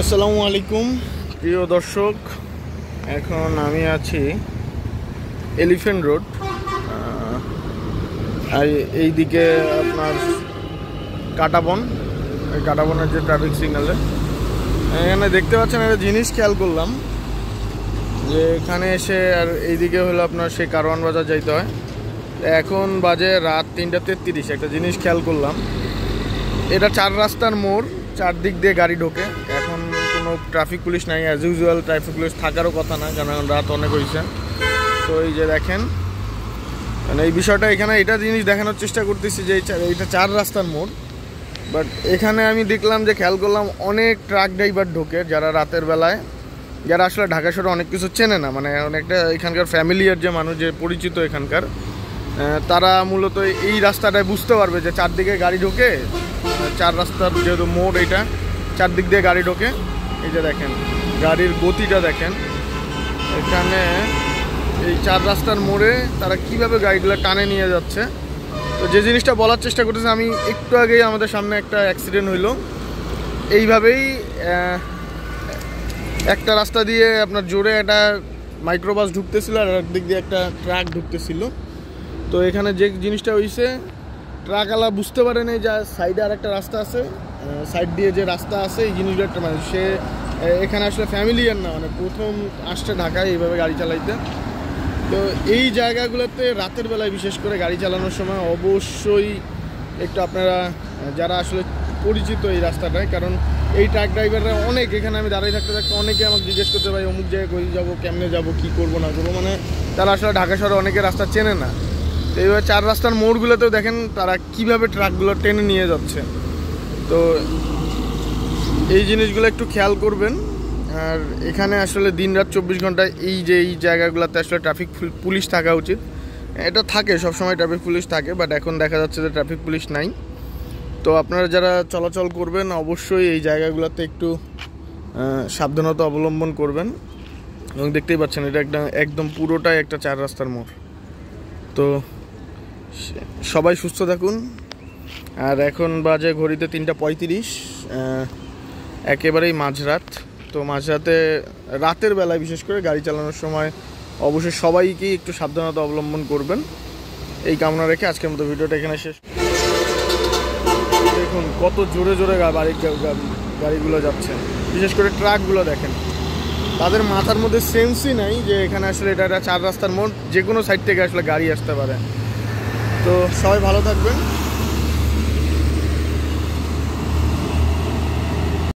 আসসালামু আলাইকুম প্রিয় দর্শক, এখন আমি আছি এলিফ্যান্ট রোড। আর এইদিকে আপনার কাটাবন, এই কাটাবনের যে ট্রাফিক সিগন্যালে এখানে দেখতে পাচ্ছেন একটা জিনিস খেয়াল করলাম যে এখানে এসে আর এইদিকে হলো আপনার সেই কারওয়ান বাজার যাইতে হয়। এখন বাজে রাত ৩:৩৩। একটা জিনিস খেয়াল করলাম, এটা চার রাস্তার মোড়, চারদিক দিয়ে গাড়ি ঢোকে। এখন কোনো ট্রাফিক পুলিশ নাই, অ্যাজ ইউজুয়াল ট্রাফিক পুলিশ থাকারও কথা না, কারণ এখন রাত অনেক হয়েছে। তো এই যে দেখেন, মানে এই বিষয়টা এখানে এটা জিনিস দেখানোর চেষ্টা করতেছি যে এইটা চার রাস্তার মোড়, বাট এখানে আমি দেখলাম যে খেয়াল করলাম অনেক ট্রাক ড্রাইভার ঢোকে, যারা রাতের বেলায়, যারা আসলে ঢাকা শহরে অনেক কিছু চেনে না, মানে অনেকটা এখানকার ফ্যামিলিয়ার যে মানুষ, যে পরিচিত এখানকার, তারা মূলত এই রাস্তাটায় বুঝতে পারবে যে চারদিকে গাড়ি ঢোকে। চার রাস্তার যেহেতু মোড়, এইটা চারদিক দিয়ে গাড়ি ঢোকে। এই যে দেখেন গাড়ির গতিটা দেখেন, এখানে এই চার রাস্তার মোড়ে তারা কিভাবে গাড়িগুলো টানে নিয়ে যাচ্ছে। তো যে জিনিসটা বলার চেষ্টা করতেছে, আমি একটু আগেই আমাদের সামনে একটা অ্যাক্সিডেন্ট হইলো এইভাবেই। একটা রাস্তা দিয়ে আপনার জোরে একটা মাইক্রোবাস ঢুকতেছিল আর একদিক দিয়ে একটা ট্রাক ঢুকতেছিল। তো এখানে যে জিনিসটা হয়েছে, ট্রাকওয়ালা বুঝতে পারে নাই যে সাইডে আর একটা রাস্তা আছে, সাইড দিয়ে যে রাস্তা আছে এই জিনিসগুলো একটা, মানে সে এখানে আসলে ফ্যামিলিয়ার না, মানে প্রথম আসছে ঢাকায় এইভাবে গাড়ি চালাইতে। তো এই জায়গাগুলোতে রাতের বেলায় বিশেষ করে গাড়ি চালানোর সময় অবশ্যই একটু আপনারা যারা আসলে পরিচিত এই রাস্তাটায়, কারণ এই ট্রাক ড্রাইভাররা অনেক, এখানে আমি দাঁড়িয়ে থাকতে থাকতে অনেকে আমাকে জিজ্ঞেস করতে পারি অমুক জায়গায় কই যাবো, কেমনে যাবো, কী করবো না করবো, মানে তারা আসলে ঢাকা শহরে অনেকে রাস্তা চেনে না। তো এইভাবে চার রাস্তার মোড়গুলোতেও দেখেন তারা কিভাবে ট্রাকগুলো টেনে নিয়ে যাচ্ছে। তো এই জিনিসগুলো একটু খেয়াল করবেন। আর এখানে আসলে দিনরাত ২৪ ঘন্টা এই যে এই জায়গাগুলোতে আসলে ট্রাফিক পুলিশ থাকা উচিত। এটা থাকে, সবসময় ট্রাফিক পুলিশ থাকে, বাট এখন দেখা যাচ্ছে যে ট্রাফিক পুলিশ নাই। তো আপনারা যারা চলাচল করবেন অবশ্যই এই জায়গাগুলোতে একটু সাবধানতা অবলম্বন করবেন। এবং দেখতেই পাচ্ছেন এটা একদম পুরোটাই একটা চার রাস্তার মোড়। তো সবাই সুস্থ থাকুন। আর এখন বাজে ঘড়িতে ৩:৩৫, একেবারেই মাঝরাত। তো মাঝরাতে রাতের বেলায় বিশেষ করে গাড়ি চালানোর সময় অবশ্যই সবাইকেই একটু সাবধানতা অবলম্বন করবেন, এই কামনা রেখে আজকের মতো ভিডিওটা এখানে শেষ। দেখুন কত জোরে জোরে গাড়িগুলো যাচ্ছে, বিশেষ করে ট্রাকগুলো দেখেন, তাদের মাথার মধ্যে সেন্সই নাই যে এখানে আসলে এটা একটা চার রাস্তার মোড়, যে কোনো সাইড থেকে আসলে গাড়ি আসতে পারে। তো সবাই ভালো থাকবেন।